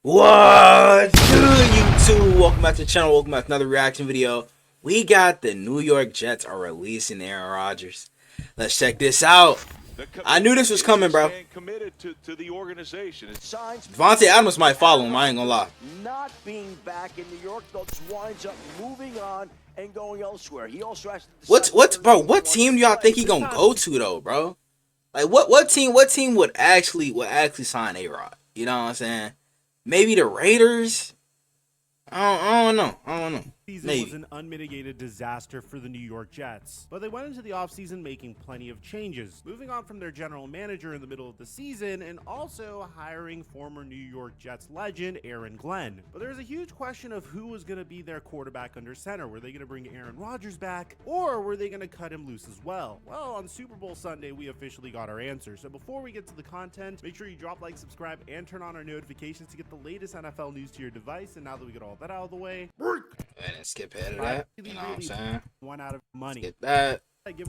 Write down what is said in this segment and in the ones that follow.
What good, YouTube? Welcome back to the channel. Welcome back to another reaction video. We got the New York Jets are releasing Aaron Rodgers. Let's check this out. I knew this was coming, bro. To the organization. Devontae Adams might follow him. I ain't gonna lie. Not being back in New York, though, winds up moving on and going elsewhere. He also has to What team do y'all think he gonna go to though, bro? Like what team would actually sign A-Rod? You know what I'm saying? Maybe the Raiders? I don't know. Season was an unmitigated disaster for the New York Jets, but they went into the offseason making plenty of changes, moving on from their general manager in the middle of the season and also hiring former New York Jets legend Aaron Glenn. But there's a huge question of who was going to be their quarterback under center. Were they going to bring Aaron Rodgers back, or were they going to cut him loose as well? Well, on Super Bowl Sunday, we officially got our answer. So before we get to the content, make sure you drop, like, subscribe, and turn on our notifications to get the latest NFL news to your device. And now that we get all that out of the way, And skip ahead of that. You know what I'm saying? one out of money. Skip that. I give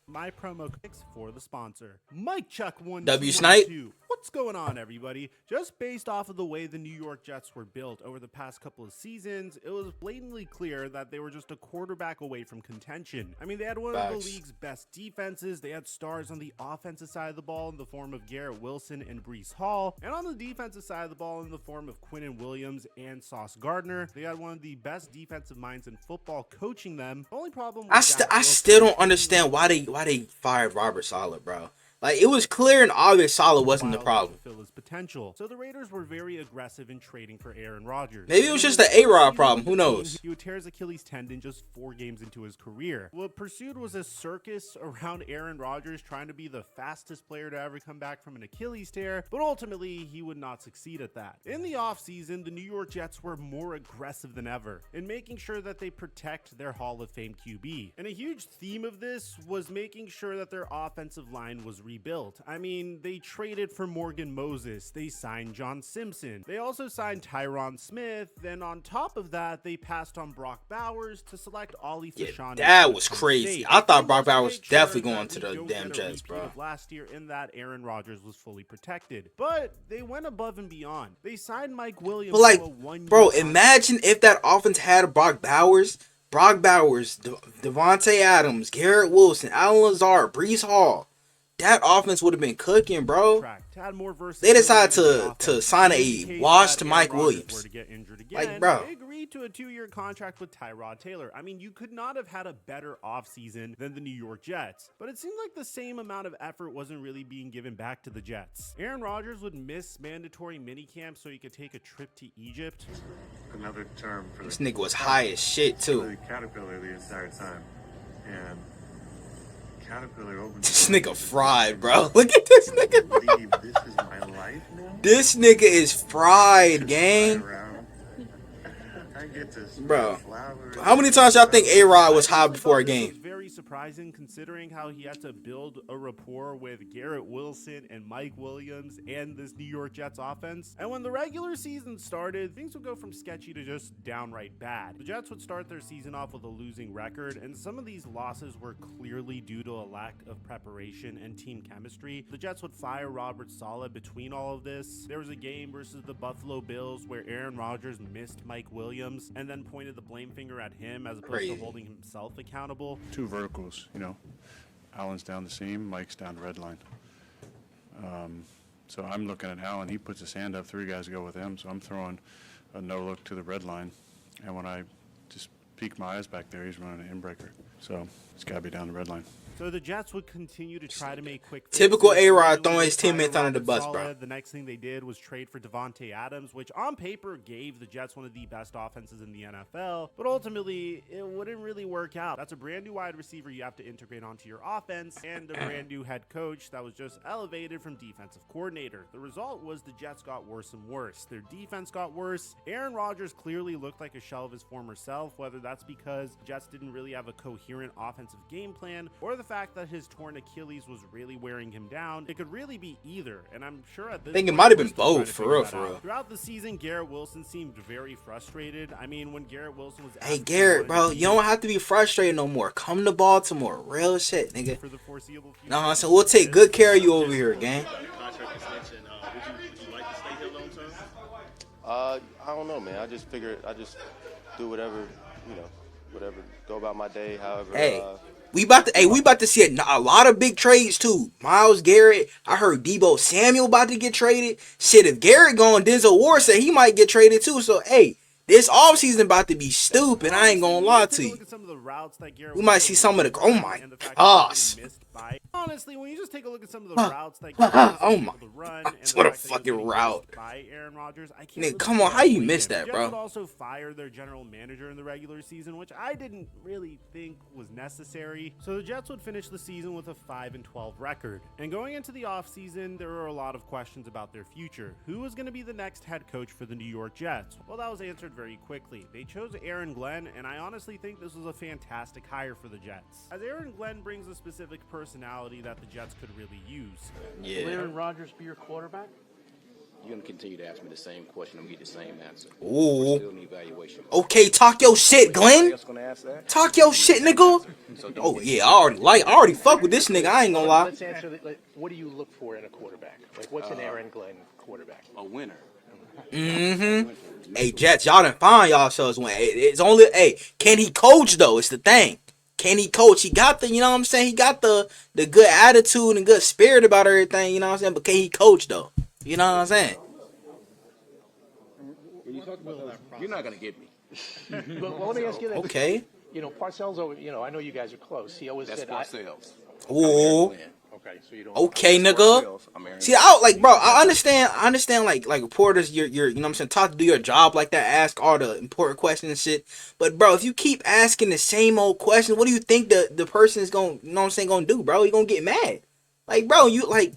my promo clicks for the sponsor. Mike Chuck 1 W Snipe. What's going on, everybody? Just based off of the way the New York Jets were built over the past couple of seasons, it was blatantly clear that they were just a quarterback away from contention. I mean, they had one of the league's best defenses. They had stars on the offensive side of the ball in the form of Garrett Wilson and Breece Hall, and on the defensive side of the ball in the form of Quinnen Williams and Sauce Gardner. They had one of the best defensive minds in football coaching them. The only problem was I still don't understand why they fired Robert Saleh, bro. Like, it was clear and obvious Saleh wasn't the problem. Fulfill his potential. So the Raiders were very aggressive in trading for Aaron Rodgers. Maybe it was just the A-Rod problem. Who knows? He would tear his Achilles tendon just 4 games into his career. What pursued was a circus around Aaron Rodgers trying to be the fastest player to ever come back from an Achilles tear, but ultimately he would not succeed at that. In the offseason, the New York Jets were more aggressive than ever in making sure that they protect their Hall of Fame QB. And a huge theme of this was making sure that their offensive line was rebuilt. I mean, they traded for Morgan Moses, they signed John Simpson, they also signed Tyron Smith, then on top of that, they passed on Brock Bowers to select Ollie Fashanu. That was crazy. I thought Brock Bowers was definitely going to the damn Jets, bro. Last year in that Aaron Rodgers was fully protected, but they went above and beyond. They signed Mike Williams. But like, bro, imagine if that offense had Brock Bowers, Devontae Adams, Garrett Wilson, Allen Lazard, Breece Hall. That offense would have been cooking, bro. They decided to sign a washed Mike Williams. Like, bro. They agreed to a 2-year contract with Tyrod Taylor. I mean, you could not have had a better offseason than the New York Jets. But it seemed like the same amount of effort wasn't really being given back to the Jets. Aaron Rodgers would miss mandatory minicamp so he could take a trip to Egypt. Another term for this nigga was high as shit, too. Caterpillar the entire time. And this nigga fried, bro. Look at this nigga, bro. This is my life now? This nigga is fried, gang. I get to bro, how many times y'all think A-Rod was high before a game? Very surprising considering how he had to build a rapport with Garrett Wilson and Mike Williams and this New York Jets offense. And when the regular season started, things would go from sketchy to just downright bad. The Jets would start their season off with a losing record, and some of these losses were clearly due to a lack of preparation and team chemistry. The Jets would fire Robert Saleh between all of this. There was a game versus the Buffalo Bills where Aaron Rodgers missed Mike Williams and then pointed the blame finger at him as opposed to holding himself accountable. Two verticals, you know, Allen's down the seam, Mike's down the red line. So I'm looking at Allen, he puts his hand up, 3 guys go with him, so I'm throwing a no look to the red line. And when I just peek my eyes back there, he's running an inbreaker. So it's got to be down the red line. So the Jets would continue to try to make quick fixes. Typical A-Rod throwing his teammates under the bus, bro. The next thing they did was trade for Devontae Adams, which on paper gave the Jets one of the best offenses in the NFL, but ultimately it wouldn't really work out. That's a brand new wide receiver you have to integrate onto your offense, and a brand new head coach that was just elevated from defensive coordinator. The result was the Jets got worse and worse. Their defense got worse. Aaron Rodgers clearly looked like a shell of his former self, whether that's because the Jets didn't really have a coherent offensive game plan, or the fact that his torn Achilles was really wearing him down. It could really be either, and I'm sure at this I think it might have been both, for real. Throughout the season, Garrett Wilson seemed very frustrated. I mean, when Garrett Wilson was hey, Garrett, bro, you don't have to be frustrated no more. Come to Baltimore. Real shit, nigga. For the foreseeable future. No, so we'll take good care of you over here, gang. Contract extension, would you like to stay here long term? I don't know, man. I just figured I just do whatever, whatever. Go about my day, however. Hey, we about to see a lot of big trades too. Myles Garrett. I heard Debo Samuel about to get traded. Shit, if Garrett gone, Denzel Ward said he might get traded too. So hey, this offseason about to be stupid. I ain't gonna lie to you. We might see some of the. Oh my gosh. Honestly, when you just take a look at some of the routes that Garrett oh was my able to run, and what a the fact that he was fucking getting route. missed by Aaron Rodgers, I can't Nigga, come on, how you missed that, The bro? Jets would also fire their general manager in the regular season, which I didn't really think was necessary. So the Jets would finish the season with a 5-12 record. And going into the offseason, there were a lot of questions about their future. Who was going to be the next head coach for the New York Jets? Well, that was answered very quickly. They chose Aaron Glenn, and I honestly think this was a fantastic hire for the Jets, as Aaron Glenn brings a specific personality that the Jets could really use. Yeah. Will Aaron Rodgers be your quarterback? You're going to continue to ask me the same question. I'm going to get the same answer. Ooh. Still in evaluation. Okay, talk your shit, Glenn. Talk your shit, nigga. Oh yeah, I already fuck with this nigga. I ain't gonna lie. Let's answer. What do you look for in a quarterback? Like, what's an Aaron Glenn quarterback? A winner. Hey, Jets, y'all done find yourselves one. It's only, hey, can he coach though? It's the thing. Can he coach? He got the, you know what I'm saying? He got the good attitude and good spirit about everything, you know what I'm saying? But can he coach though? You know what I'm saying? When you talk about that, you're not going to get me. Well, let me ask you this. Okay. Parcells, I know you guys are close. He always That's said, Parcells. Ooh. okay, so you don't. Okay, nigga. See, I understand, like reporters, you're, you know what I'm saying, taught to do your job like that, ask all the important questions and shit. But bro, if you keep asking the same old questions, what do you think the person is gonna, you know what I'm saying, gonna do, bro? He gonna get mad. Like, bro, you like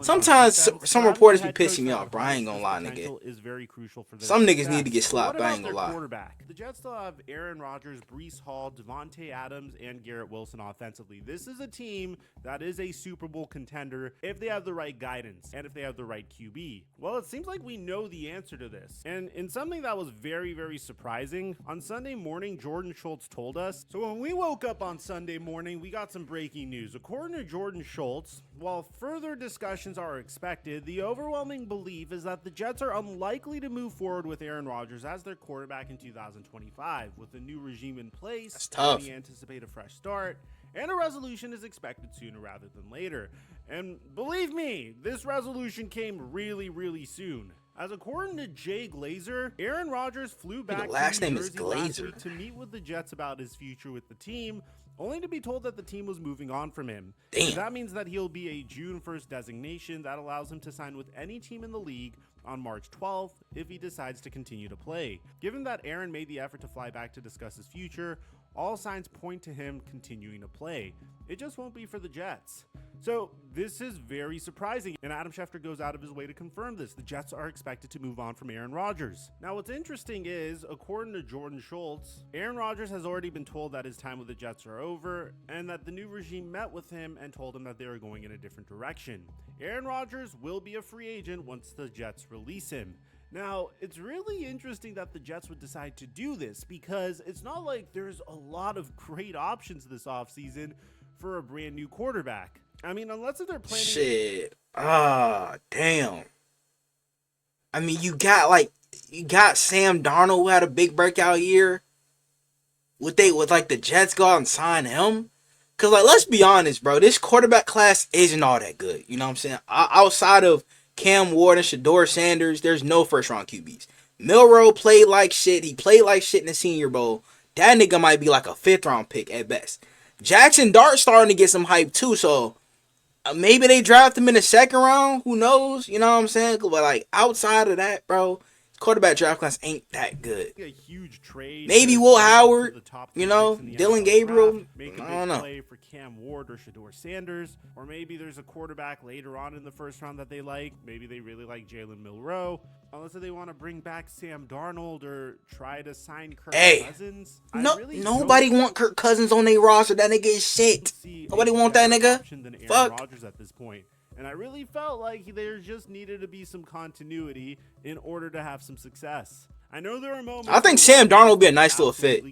sometimes some reporters be pissing me off, bro. I ain't gonna lie, nigga. Is very crucial for some niggas need to get slapped. I ain't gonna lie. Quarterback. The Jets still have Aaron Rodgers, Breece Hall, Devontae Adams, and Garrett Wilson offensively. This is a team that is a Super Bowl contender if they have the right guidance and if they have the right QB. Well, it seems like we know the answer to this. And in something that was very, very surprising, on Sunday morning, Jordan Schultz told us. So when we woke up on Sunday morning, we got some breaking news. According to Jordan Schultz, while further discussions are expected, the overwhelming belief is that the Jets are unlikely to move forward with Aaron Rodgers as their quarterback in 2025. With a new regime in place, we anticipate a fresh start, and a resolution is expected sooner rather than later. And believe me, this resolution came really, really soon. As according to Jay Glazer, Aaron Rodgers flew back to New Jersey last week to meet with the Jets about his future with the team, only to be told that the team was moving on from him. That means that he'll be a June 1st designation that allows him to sign with any team in the league on March 12th if he decides to continue to play. Given that Aaron made the effort to fly back to discuss his future, all signs point to him continuing to play. It just won't be for the Jets. So this is very surprising, and Adam Schefter goes out of his way to confirm this. The Jets are expected to move on from Aaron Rodgers. Now what's interesting is, according to Jordan Schultz, Aaron Rodgers has already been told that his time with the Jets are over, and that the new regime met with him and told him that they are going in a different direction. Aaron Rodgers will be a free agent once the Jets release him. Now, it's really interesting that the Jets would decide to do this, because it's not like there's a lot of great options this offseason for a brand new quarterback. I mean, unless if they're planning... Shit. Damn. I mean, you got Sam Darnold, who had a big breakout year. Would the Jets go out and sign him? Because, like, let's be honest, bro. This quarterback class isn't all that good. You know what I'm saying? Outside of Cam Ward and Shador Sanders, there's no first-round QBs. Milroe played like shit. He played like shit in the Senior Bowl. That nigga might be like a 5th-round pick at best. Jackson Dart's starting to get some hype, too, so... maybe they draft him in the 2nd round. Who knows? You know what I'm saying? But, like, outside of that, bro, quarterback draft class ain't that good. A huge trade. Maybe Will Howard, you know, Dylan Gabriel. Make I a don't big know. play for Cam Ward or Shador Sanders. Or maybe there's a quarterback later on in the 1st round that they like. Maybe they really like Jalen Milroe. Unless they want to bring back Sam Darnold or try to sign Kirk Cousins. Nobody want Kirk Cousins on their roster. That nigga is shit. Nobody want that nigga. Fuck. Rodgers at this point. And I really felt like there just needed to be some continuity in order to have some success. I know there are moments. I think Sam Darnold will be a nice little fit.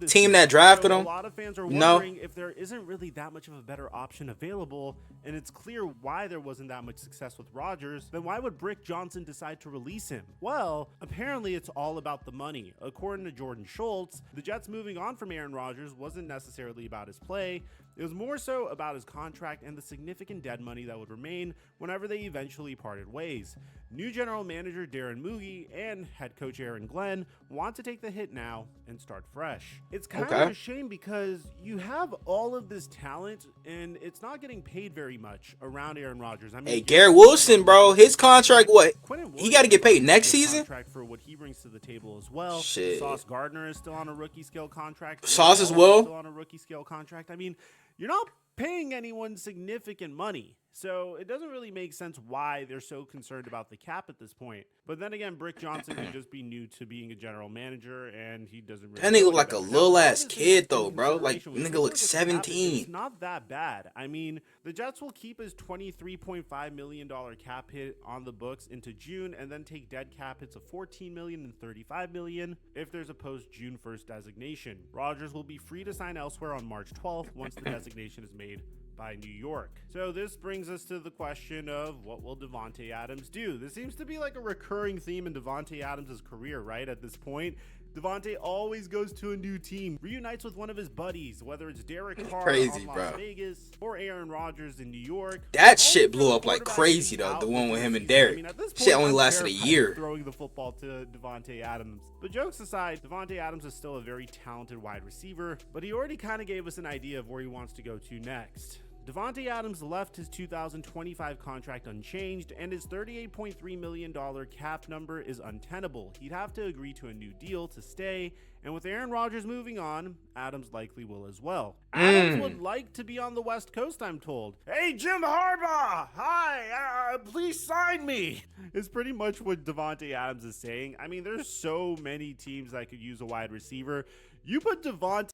Team that drafted him. A lot of fans are wondering if there isn't really that much of a better option available, and it's clear why there wasn't that much success with Rodgers. Then why would Brick Johnson decide to release him? Well, apparently it's all about the money. According to Jordan Schultz, the Jets moving on from Aaron Rodgers wasn't necessarily about his play. It was more so about his contract and the significant dead money that would remain whenever they eventually parted ways. New general manager Darren Mugie and head coach Aaron Glenn want to take the hit now and start fresh. It's kind of a shame because you have all of this talent and it's not getting paid very much around Aaron Rodgers. I mean, hey, Garrett Wilson, bro, his contract, what? He got to get paid next season? Contract for what he brings to the table as well. Shit. Sauce Gardner is still on a rookie scale contract. Sauce as well? Still on a rookie scale contract. I mean, you're not paying anyone significant money. So it doesn't really make sense why they're so concerned about the cap at this point. But then again, Brick Johnson could just be new to being a general manager, and he doesn't really. That nigga look like a little ass kid though, bro. Like nigga looks 17. It's not that bad. I mean, the Jets will keep his $23.5 million cap hit on the books into June, and then take dead cap hits of $14 million and $35 million if there's a post June 1st designation. Rodgers will be free to sign elsewhere on March 12th once the designation is made by New York. So this brings us to the question of what will Davante Adams do? This seems to be like a recurring theme in Davante Adams' career, right? At this point, Davante always goes to a new team, reunites with one of his buddies, whether it's Derek Carr on Las Vegas or Aaron Rodgers in New York. That shit blew up like crazy though, the one with him and Derek. I mean, shit only lasted a year. Throwing the football to Davante Adams. But jokes aside, Davante Adams is still a very talented wide receiver, but he already kind of gave us an idea of where he wants to go to next. Davante Adams left his 2025 contract unchanged, and his $38.3 million cap number is untenable. He'd have to agree to a new deal to stay, and with Aaron Rodgers moving on, Adams likely will as well. Adams would like to be on the West Coast, I'm told. Hey, Jim Harbaugh! Hi, please sign me! Is pretty much what Davante Adams is saying. I mean, there's so many teams that could use a wide receiver. You put Davante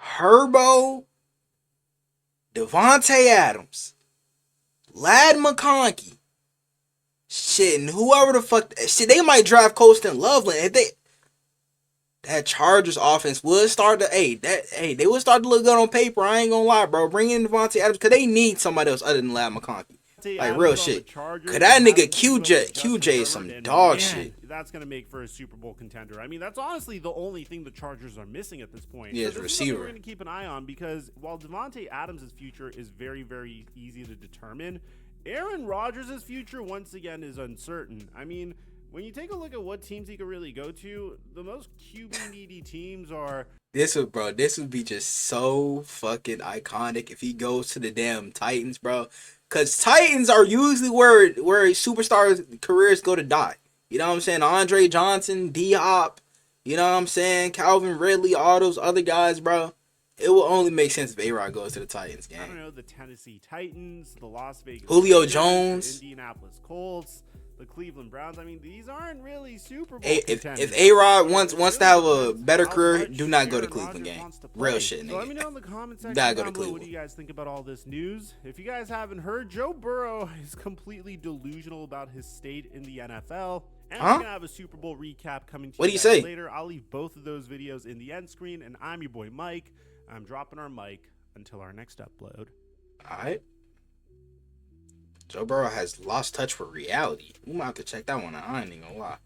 Herbo, Davante Adams, Lad McConkey, shit, and whoever the fuck, shit, they might draft Colston Loveland. If that Chargers offense would start to, they would start to look good on paper. I ain't gonna lie, bro. Bring in Davante Adams because they need somebody else other than Lad McConkey. Like real shit. Cause that nigga QJ is some dog shit. That's gonna make for a Super Bowl contender. I mean, that's honestly the only thing the Chargers are missing at this point. Yeah, so it's receiver. We're gonna keep an eye on because while Davante Adams' future is very, very easy to determine, Aaron Rodgers' future once again is uncertain. I mean, when you take a look at what teams he could really go to, the most QB needy teams are. This would be just so fucking iconic if he goes to the damn Titans, bro. Cause Titans are usually where superstars' careers go to die. You know what I'm saying? Andre Johnson, D-Hop, you know what I'm saying? Calvin Ridley, all those other guys, bro. It will only make sense if A-Rod goes to the Titans, gang. I don't know, the Tennessee Titans, the Las Vegas Julio Raiders, Jones, the Indianapolis Colts, the Cleveland Browns. I mean, these aren't really Super Bowl contenders. If A-Rod wants to have a better career, do not go to Cleveland, gang. Real shit, nigga. So let me know in the comment section down below below what do you guys think about all this news. If you guys haven't heard, Joe Burrow is completely delusional about his state in the NFL. And we're going to have a Super Bowl recap coming to you guys later. I'll leave both of those videos in the end screen. And I'm your boy, Mike. I'm dropping our mic until our next upload. All right. Joe Burrow has lost touch with reality. We might have to check that one out. I ain't even gonna lie.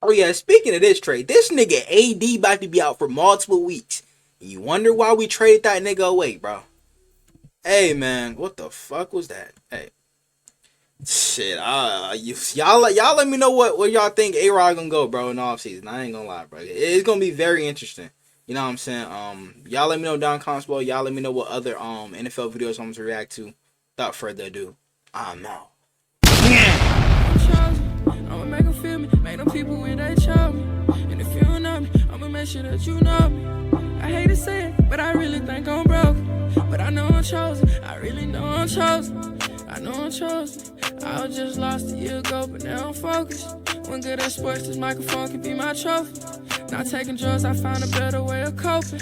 Oh yeah, speaking of this trade, this nigga AD about to be out for multiple weeks. And you wonder why we traded that nigga away, bro. Hey man, what the fuck was that? Hey. Shit, y'all let me know what y'all think A-Rod gonna go, bro, in the offseason. I ain't gonna lie, bro. It's gonna be very interesting. You know what I'm saying? Y'all let me know down in the comments below. Y'all let me know what other NFL videos I'm to react to. Without further ado, I'm out. I'ma make them feel me, make them people when they show me. And if you don't know me, I'ma make sure that you know me. I hate to say it, but I really think I'm broke. But I know I'm chosen, I really know I'm chosen. I know I'm chosen. I was just lost a year ago, but now I'm focused. When good at sports, this microphone can be my trophy. Not taking drugs, I found a better way of coping.